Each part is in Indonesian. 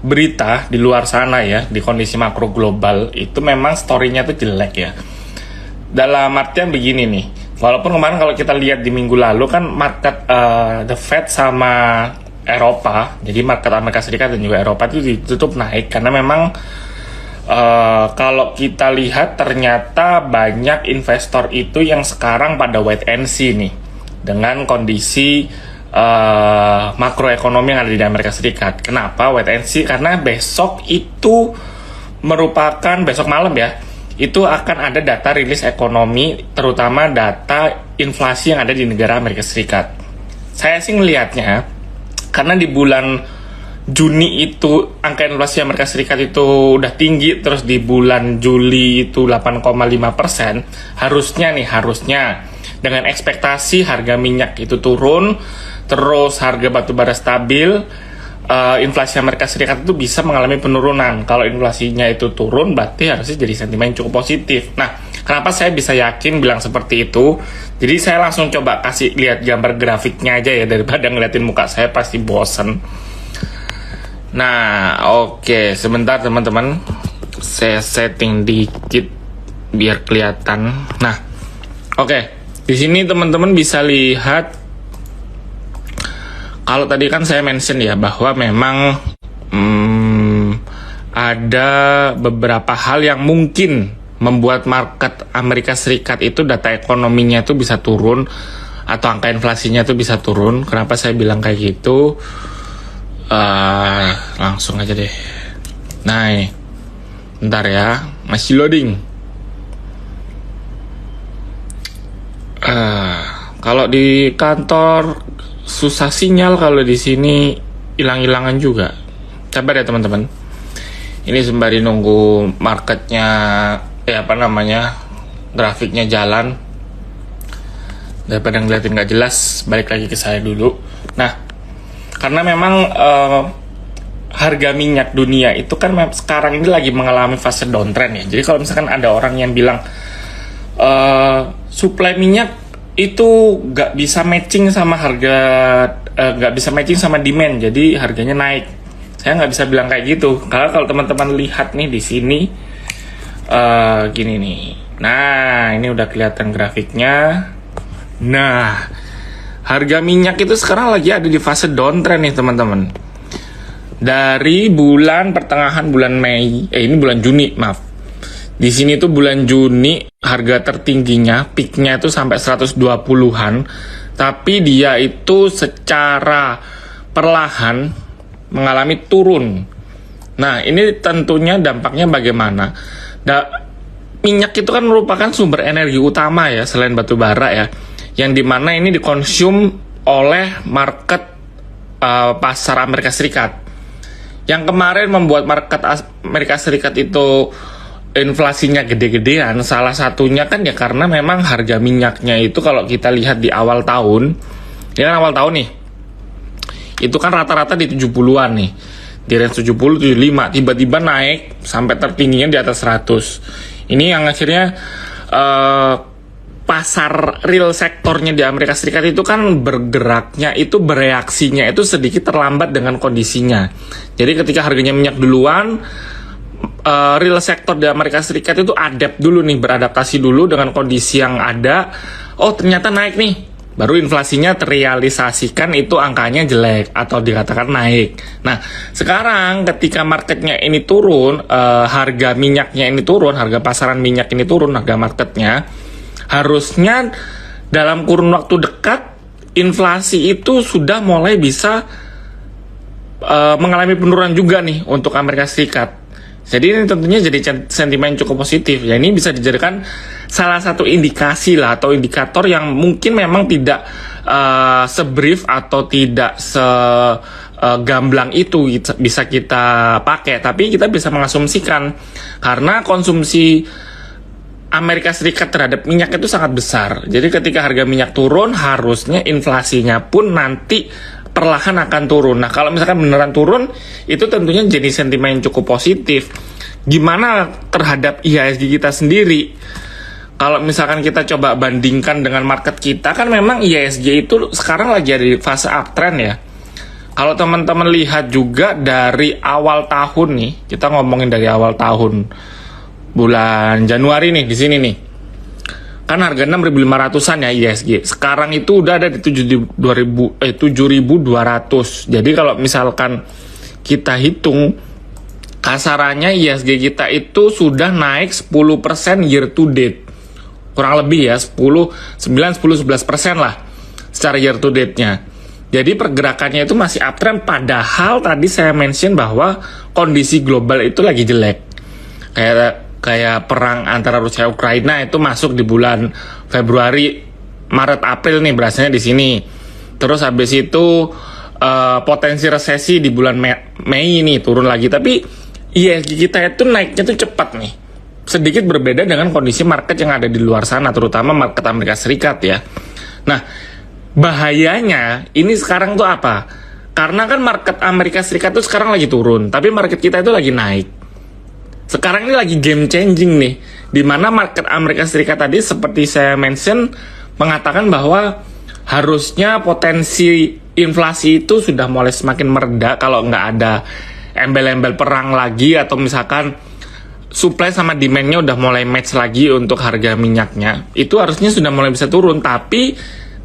berita di luar sana ya, di kondisi makro global itu memang story-nya tuh jelek ya. Dalam artian begini nih, walaupun kemarin kalau kita lihat di minggu lalu kan market The Fed sama Eropa, jadi market Amerika Serikat dan juga Eropa itu ditutup naik karena memang kalau kita lihat ternyata banyak investor itu yang sekarang pada wait and see nih dengan kondisi makroekonomi yang ada di Amerika Serikat. Kenapa wait and see? Karena besok itu merupakan besok malam ya, itu akan ada data rilis ekonomi, terutama data inflasi yang ada di negara Amerika Serikat. Saya sih ngelihatnya karena di bulan Juni itu angka inflasi Amerika Serikat itu udah tinggi, terus di bulan Juli itu 8,5%, harusnya dengan ekspektasi harga minyak itu turun, terus harga batubara stabil, inflasi Amerika Serikat itu bisa mengalami penurunan. Kalau inflasinya itu turun, berarti harusnya jadi sentimen cukup positif. Nah, kenapa saya bisa yakin bilang seperti itu? Jadi saya langsung coba kasih lihat gambar grafiknya aja ya, daripada ngeliatin muka saya pasti bosen. Nah, oke, sebentar teman-teman, saya setting dikit biar kelihatan. Nah, oke, di sini teman-teman bisa lihat, kalau tadi kan saya mention ya bahwa memang ada beberapa hal yang mungkin membuat market Amerika Serikat itu data ekonominya itu bisa turun atau angka inflasinya itu bisa turun. Kenapa saya bilang kayak gitu? Langsung aja deh. Nah, bentar ya, masih loading. Kalau di kantor susah sinyal, kalau di sini hilang-hilangan juga. Sabar ya teman-teman. Ini sembari nunggu marketnya, grafiknya jalan. Daripada ngeliatin nggak jelas, balik lagi ke saya dulu. Nah, karena memang harga minyak dunia itu kan sekarang ini lagi mengalami fase downtrend ya. Jadi kalau misalkan ada orang yang bilang supply minyak itu nggak bisa matching sama harga, nggak bisa matching sama demand, jadi harganya naik. Saya nggak bisa bilang kayak gitu. Karena kalau teman-teman lihat nih di sini, gini nih. Nah, ini udah kelihatan grafiknya. Nah, harga minyak itu sekarang lagi ada di fase downtrend nih teman-teman. Dari pertengahan bulan Juni, maaf. Di sini tuh bulan Juni harga tertingginya, peaknya itu sampai 120-an. Tapi dia itu secara perlahan mengalami turun. Nah, ini tentunya dampaknya bagaimana? Minyak itu kan merupakan sumber energi utama ya, selain batu bara ya, yang dimana ini dikonsum oleh market pasar Amerika Serikat. Yang kemarin membuat market Amerika Serikat itu inflasinya gede-gedean, salah satunya kan ya karena memang harga minyaknya itu kalau kita lihat di awal tahun, ya kan awal tahun nih, itu kan rata-rata di 70-an nih, di range 70, 75, tiba-tiba naik sampai tertingginya di atas 100. Ini yang akhirnya pasar real sektornya di Amerika Serikat itu kan bereaksinya itu sedikit terlambat dengan kondisinya. Jadi ketika harganya minyak duluan, real sektor di Amerika Serikat itu beradaptasi dulu dengan kondisi yang ada. Oh, ternyata naik nih. Baru inflasinya terrealisasikan itu angkanya jelek atau dikatakan naik. Nah, sekarang ketika marketnya ini turun, harga minyaknya ini turun, harga pasaran minyak ini turun, harga marketnya, harusnya dalam kurun waktu dekat inflasi itu sudah mulai bisa mengalami penurunan juga nih untuk Amerika Serikat. Jadi ini tentunya jadi sentimen cukup positif. Ya, ini bisa dijadikan salah satu indikasi lah atau indikator yang mungkin memang tidak sebrief atau tidak segamblang itu bisa kita pakai. Tapi kita bisa mengasumsikan karena konsumsi Amerika Serikat terhadap minyak itu sangat besar. Jadi ketika harga minyak turun, harusnya inflasinya pun nanti perlahan akan turun. Nah, kalau misalkan beneran turun, itu tentunya jadi sentimen yang cukup positif. Gimana terhadap IHSG kita sendiri? Kalau misalkan kita coba bandingkan dengan market kita, kan memang IHSG itu sekarang lagi ada di fase uptrend ya. Kalau teman-teman lihat juga dari awal tahun nih, kita ngomongin dari awal tahun bulan Januari nih di sini nih. Kan harga 6.500-an ya ISG. Sekarang itu udah ada di 7.200. Jadi kalau misalkan kita hitung kasarannya ISG kita itu sudah naik 10% year to date. Kurang lebih ya 9, 10, 11% lah secara year to date-nya. Jadi pergerakannya itu masih uptrend, padahal tadi saya mention bahwa kondisi global itu lagi jelek. Kayak perang antara Rusia Ukraina itu masuk di bulan Februari, Maret, April nih berasanya di sini. Terus habis itu potensi resesi di bulan Mei ini turun lagi. Tapi ISG kita itu naiknya tuh cepat nih. Sedikit berbeda dengan kondisi market yang ada di luar sana, terutama market Amerika Serikat ya. Nah, bahayanya ini sekarang tuh apa? Karena kan market Amerika Serikat tuh sekarang lagi turun, tapi market kita itu lagi naik. Sekarang ini lagi game changing nih, di mana market Amerika Serikat tadi seperti saya mention mengatakan bahwa harusnya potensi inflasi itu sudah mulai semakin mereda kalau nggak ada embel-embel perang lagi, atau misalkan supply sama demand-nya udah mulai match lagi untuk harga minyaknya. Itu harusnya sudah mulai bisa turun, tapi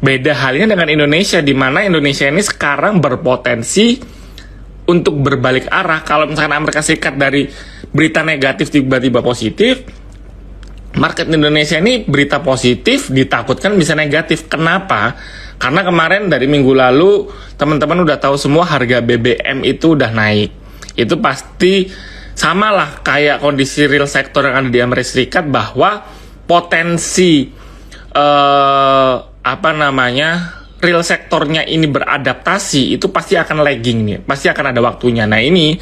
beda halnya dengan Indonesia, di mana Indonesia ini sekarang berpotensi untuk berbalik arah. Kalau misalkan Amerika Serikat dari berita negatif tiba-tiba positif, market Indonesia ini berita positif ditakutkan bisa negatif. Kenapa? Karena kemarin dari minggu lalu teman-teman udah tahu semua harga BBM itu udah naik. Itu pasti sama lah kayak kondisi real sektor yang ada di Amerika Serikat, bahwa potensi real sektornya ini beradaptasi itu pasti akan lagging nih, pasti akan ada waktunya. Nah ini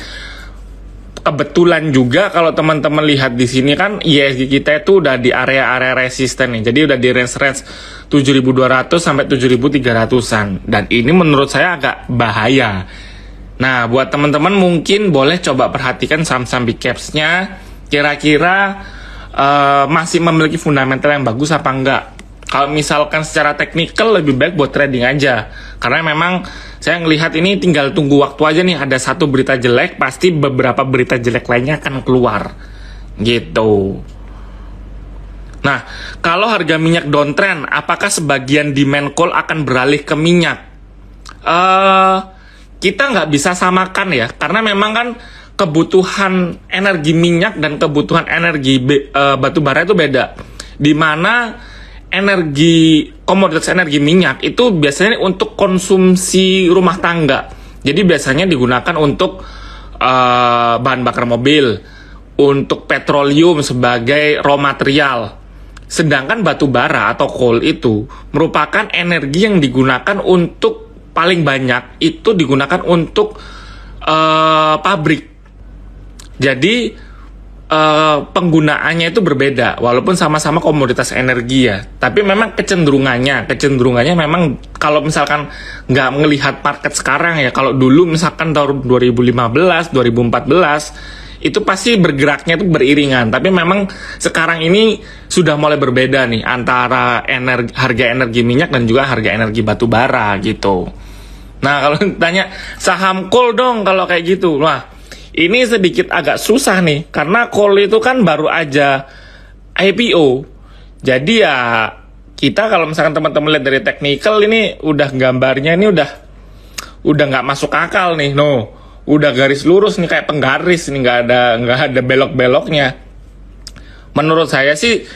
kebetulan juga kalau teman-teman lihat di sini kan ISG kita itu udah di area-area resisten nih, jadi udah di range 7.200 sampai 7.300-an, dan ini menurut saya agak bahaya. Nah buat teman-teman mungkin boleh coba perhatikan saham-saham big caps-nya, kira-kira masih memiliki fundamental yang bagus apa enggak. Kalau misalkan secara teknikal lebih baik buat trading aja, karena memang saya ngelihat ini tinggal tunggu waktu aja nih. Ada satu berita jelek, pasti beberapa berita jelek lainnya akan keluar gitu. Nah, kalau harga minyak downtrend, apakah sebagian demand coal akan beralih ke minyak? Kita nggak bisa samakan ya, karena memang kan kebutuhan energi minyak dan kebutuhan energi batu bara itu beda. Dimana komoditas energi minyak itu biasanya untuk konsumsi rumah tangga. Jadi biasanya digunakan untuk bahan bakar mobil, untuk petroleum sebagai raw material. Sedangkan batu bara atau coal itu merupakan energi yang digunakan untuk paling banyak itu digunakan untuk pabrik. Jadi penggunaannya itu berbeda, walaupun sama-sama komoditas energi ya. Tapi memang kecenderungannya memang kalau misalkan nggak melihat market sekarang ya, kalau dulu misalkan tahun 2015, 2014 itu pasti bergeraknya itu beriringan. Tapi memang sekarang ini sudah mulai berbeda nih antara harga energi minyak dan juga harga energi batu bara gitu. Nah kalau tanya saham coal dong kalau kayak gitu, wah ini sedikit agak susah nih, karena coal itu kan baru aja IPO. Jadi ya kita kalau misalkan teman-teman lihat dari technical ini udah gambarnya ini udah nggak masuk akal nih, udah garis lurus nih kayak penggaris nih, nggak ada belok-beloknya. Menurut saya sih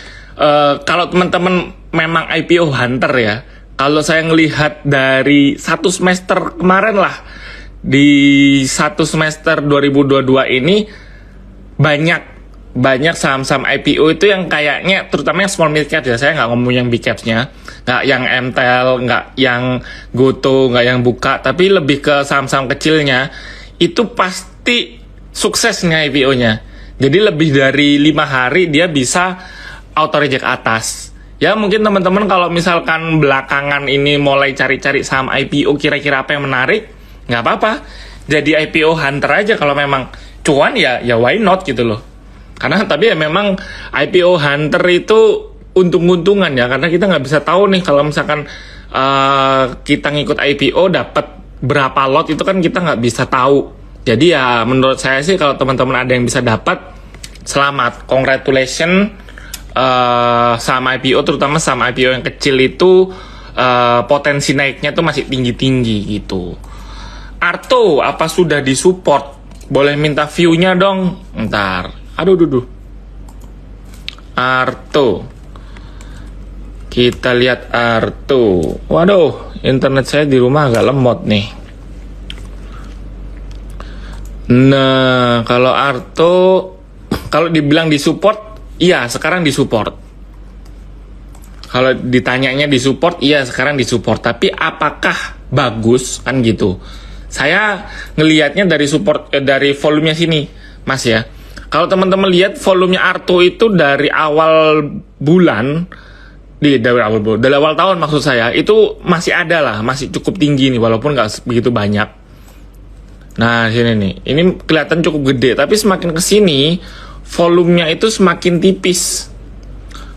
kalau teman-teman memang IPO hunter ya, kalau saya ngelihat dari satu semester kemarin lah, di satu semester 2022 ini banyak saham-saham IPO itu yang kayaknya, terutama yang small mid cap ya, saya nggak ngomong yang big caps-nya, nggak yang MTEL, nggak yang Goto, nggak yang Buka, tapi lebih ke saham-saham kecilnya, itu pasti sukses nih IPO-nya. Jadi lebih dari 5 hari dia bisa auto reject atas. Ya mungkin teman-teman kalau misalkan belakangan ini mulai cari-cari saham IPO kira-kira apa yang menarik, nggak apa-apa, jadi IPO hunter aja kalau memang cuan ya why not gitu loh. Karena tapi ya memang IPO hunter itu untung-untungan ya, karena kita nggak bisa tahu nih kalau misalkan kita ngikut IPO dapat berapa lot itu kan kita nggak bisa tahu. Jadi ya menurut saya sih kalau teman-teman ada yang bisa dapat, selamat, congratulations. Saham IPO, terutama saham IPO yang kecil itu potensi naiknya tuh masih tinggi-tinggi gitu. Arto, apa sudah disupport? Boleh minta view-nya dong. Ntar. Aduh, Arto. Kita lihat Arto. Waduh, internet saya di rumah agak lemot nih. Nah, kalau Arto, kalau dibilang disupport, iya, sekarang disupport. Kalau ditanyanya disupport, iya sekarang disupport. Tapi apakah bagus kan gitu? Saya ngelihatnya dari support dari volumenya sini, Mas ya. Kalau teman-teman lihat volumenya Arto itu dari awal bulan, dari awal tahun maksud saya, itu masih ada lah, masih cukup tinggi nih, walaupun nggak begitu banyak. Nah sini nih, ini kelihatan cukup gede, tapi semakin kesini volumenya itu semakin tipis.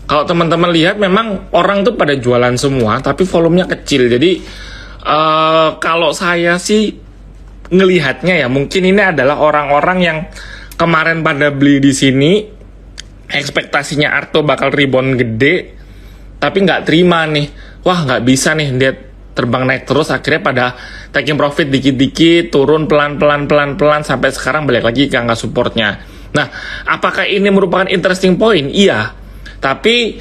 Kalau teman-teman lihat memang orang tuh pada jualan semua, tapi volumenya kecil. Jadi kalau saya sih ngelihatnya ya, mungkin ini adalah orang-orang yang kemarin pada beli di sini, ekspektasinya Arto bakal rebound gede, tapi nggak terima nih. Wah nggak bisa nih, dia terbang naik terus, akhirnya pada taking profit dikit-dikit, turun pelan-pelan sampai sekarang balik lagi ke angka supportnya. Nah, apakah ini merupakan interesting point? Iya, tapi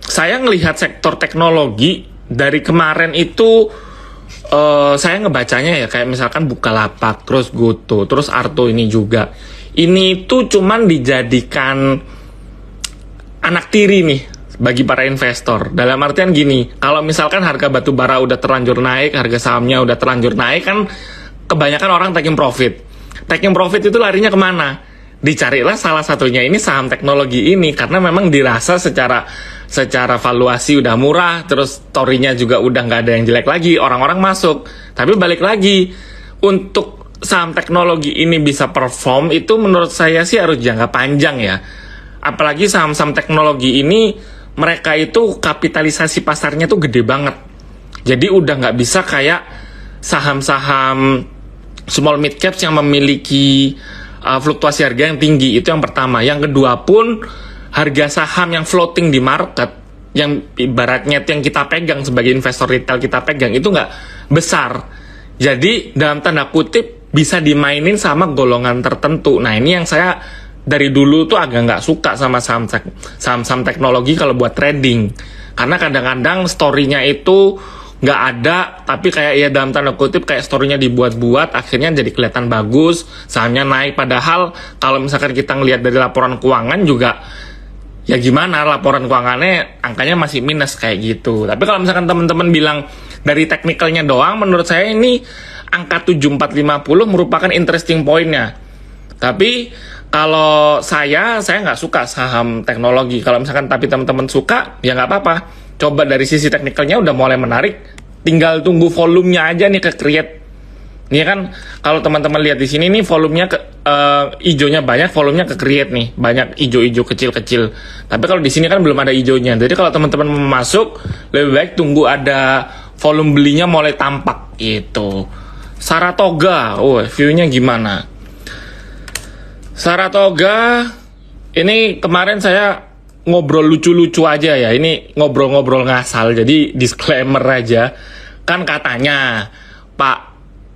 saya ngelihat sektor teknologi dari kemarin itu, saya ngebacanya ya kayak misalkan Bukalapak, terus Goto, terus Arto ini juga. Ini tuh cuman dijadikan anak tiri nih bagi para investor. Dalam artian gini, kalau misalkan harga batu bara udah terlanjur naik, harga sahamnya udah terlanjur naik, kan kebanyakan orang taking profit. Taking profit itu larinya kemana? Dicarilah salah satunya ini saham teknologi ini, karena memang dirasa secara valuasi udah murah, terus story-nya juga udah nggak ada yang jelek lagi, orang-orang masuk. Tapi balik lagi, untuk saham teknologi ini bisa perform, itu menurut saya sih harus jangka panjang ya. Apalagi saham-saham teknologi ini, mereka itu kapitalisasi pasarnya tuh gede banget. Jadi udah nggak bisa kayak saham-saham small mid caps yang memiliki fluktuasi harga yang tinggi. Itu yang pertama. Yang kedua pun, harga saham yang floating di market, yang ibaratnya yang kita pegang sebagai investor retail kita pegang, itu nggak besar. Jadi dalam tanda kutip bisa dimainin sama golongan tertentu. Nah ini yang saya dari dulu tuh agak nggak suka sama saham-saham teknologi kalau buat trading, karena kadang-kadang story-nya itu nggak ada, tapi kayak ya dalam tanda kutip kayak story-nya dibuat-buat, akhirnya jadi kelihatan bagus, sahamnya naik, padahal kalau misalkan kita ngelihat dari laporan keuangan juga ya gimana, laporan keuangannya angkanya masih minus kayak gitu. Tapi kalau misalkan teman-teman bilang dari teknikalnya doang, menurut saya ini angka 7450 merupakan interesting point-nya. Tapi kalau saya nggak suka saham teknologi. Kalau misalkan tapi teman-teman suka, ya nggak apa-apa. Coba dari sisi teknikalnya udah mulai menarik, tinggal tunggu volumenya aja nih ke create. Ini kan kalau teman-teman lihat di sini nih volumenya hijaunya banyak, volumenya ke create nih, banyak hijau-hijau kecil-kecil. Tapi kalau di sini kan belum ada hijaunya. Jadi kalau teman-teman mau masuk, lebih baik tunggu ada volume belinya mulai tampak gitu. Saratoga, view-nya gimana? Saratoga ini kemarin saya ngobrol lucu-lucu aja ya, ini ngobrol-ngobrol ngasal, jadi disclaimer aja. Kan katanya Pak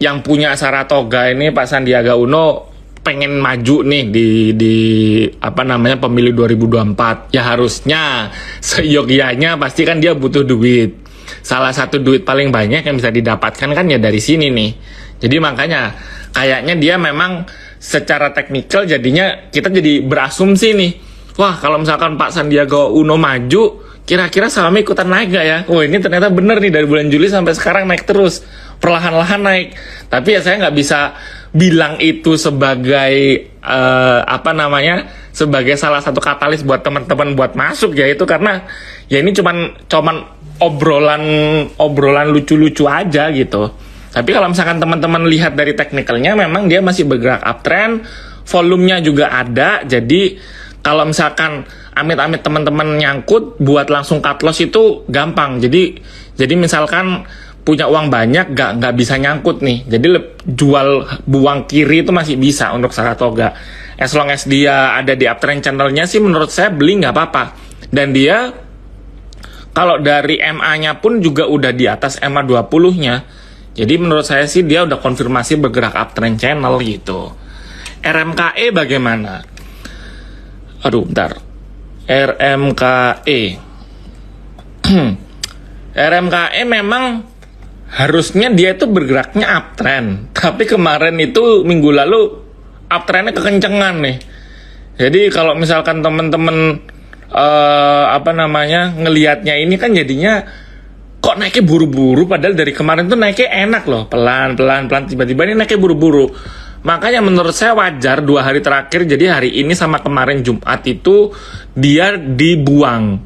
yang punya Saratoga ini, Pak Sandiaga Uno, pengen maju nih di pemilu 2024. Ya harusnya seyogyanya pasti kan dia butuh duit. Salah satu duit paling banyak yang bisa didapatkan kan ya dari sini nih. Jadi makanya kayaknya dia memang secara teknikal jadinya kita jadi berasumsi nih, wah kalau misalkan Pak Sandiaga Uno maju, kira-kira sahamnya ikutan naik gak ya? Oh ini ternyata bener nih, dari bulan Juli sampai sekarang naik terus, perlahan-lahan naik. Tapi ya saya nggak bisa bilang itu sebagai sebagai salah satu katalis buat teman-teman buat masuk ya, itu karena ya ini cuman obrolan lucu-lucu aja gitu. Tapi kalau misalkan teman-teman lihat dari teknikalnya, memang dia masih bergerak uptrend, volumenya juga ada. Jadi kalau misalkan amit-amit teman-teman nyangkut, buat langsung cut loss itu gampang. Jadi misalkan punya uang banyak nggak bisa nyangkut nih. Jadi jual buang kiri itu masih bisa untuk Saratoga. As long as dia ada di uptrend channelnya sih menurut saya beli nggak apa-apa. Dan dia kalau dari MA-nya pun juga udah di atas MA 20-nya. Jadi menurut saya sih dia udah konfirmasi bergerak uptrend channel gitu. RMKE bagaimana? Aduh, bentar. RMKE. RMKE memang harusnya dia itu bergeraknya uptrend, tapi kemarin itu minggu lalu uptrendnya kekencengan nih. Jadi kalau misalkan teman-teman ngelihatnya ini kan jadinya kok naiknya buru-buru, padahal dari kemarin tuh naiknya enak loh, pelan tiba-tiba ini naiknya buru-buru. Makanya menurut saya wajar 2 hari terakhir, jadi hari ini sama kemarin Jumat itu dia dibuang.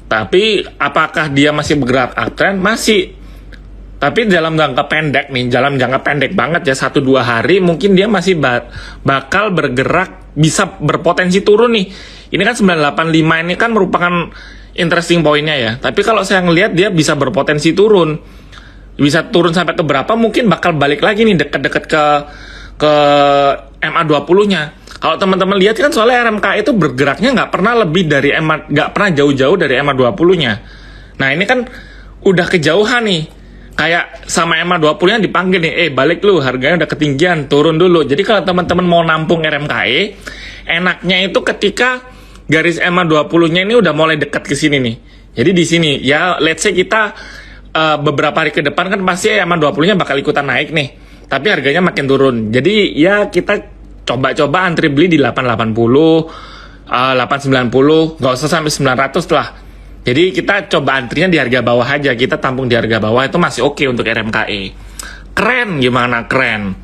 Tapi apakah dia masih bergerak uptrend? Masih. Tapi dalam jangka pendek nih, dalam jangka pendek banget ya, 1-2 hari mungkin dia masih bakal bergerak, bisa berpotensi turun nih. Ini kan 985 ini kan merupakan interesting poinnya ya. Tapi kalau saya ngelihat dia bisa berpotensi turun. Bisa turun sampai ke berapa, mungkin bakal balik lagi nih deket-deket ke MA 20-nya. Kalau teman-teman lihat kan soalnya RMK itu bergeraknya nggak pernah lebih dari MA, nggak pernah jauh-jauh dari MA 20-nya. Nah ini kan udah kejauhan nih. Kayak sama MA 20-nya dipanggil nih, balik lu, harganya udah ketinggian, turun dulu. Jadi kalau teman-teman mau nampung RMKE, enaknya itu ketika garis MA 20-nya ini udah mulai dekat ke sini nih. Jadi di sini, ya let's say kita beberapa hari ke depan kan pasti MA 20-nya bakal ikutan naik nih. Tapi harganya makin turun. Jadi ya kita coba-coba antri beli di 880, 890, nggak usah sampai 900 lah. Jadi kita coba antrinya di harga bawah aja, kita tampung di harga bawah itu masih oke untuk RMKE. Keren gimana? Keren.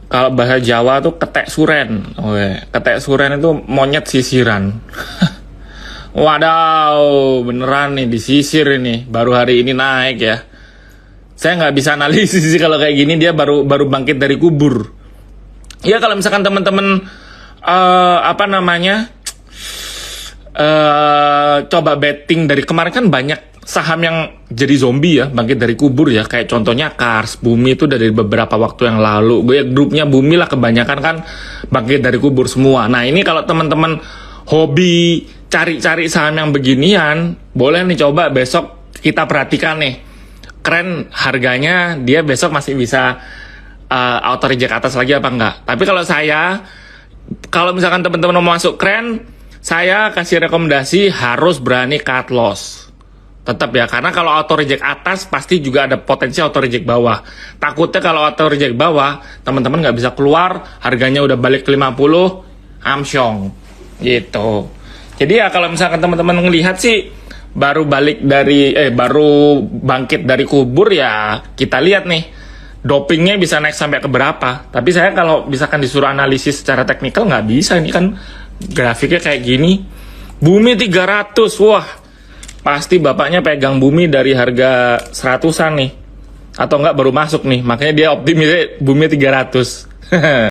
Kalau bahasa Jawa tuh ketek suren. Ketek suren itu monyet sisiran. Wadaw, beneran nih disisir ini. Baru hari ini naik ya. Saya nggak bisa analisis sih kalau kayak gini, dia baru bangkit dari kubur. Ya kalau misalkan teman-teman coba betting dari kemarin kan banyak saham yang jadi zombie ya, bangkit dari kubur ya, kayak contohnya Kars, Bumi itu dari beberapa waktu yang lalu, grupnya Bumi lah kebanyakan kan bangkit dari kubur semua. Nah ini kalau teman-teman hobi cari-cari saham yang beginian, boleh nih coba besok kita perhatikan nih, keren harganya, dia besok masih bisa auto reject atas lagi apa enggak. Tapi kalau misalkan teman-teman mau masuk keren, saya kasih rekomendasi harus berani cut loss. Tetap ya, karena kalau auto reject atas pasti juga ada potensi auto reject bawah. Takutnya kalau auto reject bawah, teman-teman nggak bisa keluar, harganya udah balik ke 50, amsyong. Gitu. Jadi ya kalau misalkan teman-teman ngelihat sih baru bangkit dari kubur ya, kita lihat nih dopingnya bisa naik sampai ke berapa. Tapi saya kalau misalkan disuruh analisis secara teknikal nggak bisa, ini kan grafiknya kayak gini. Bumi 300, wah pasti bapaknya pegang Bumi dari harga 100-an nih, atau enggak baru masuk nih, makanya dia optimisnya Bumi 300.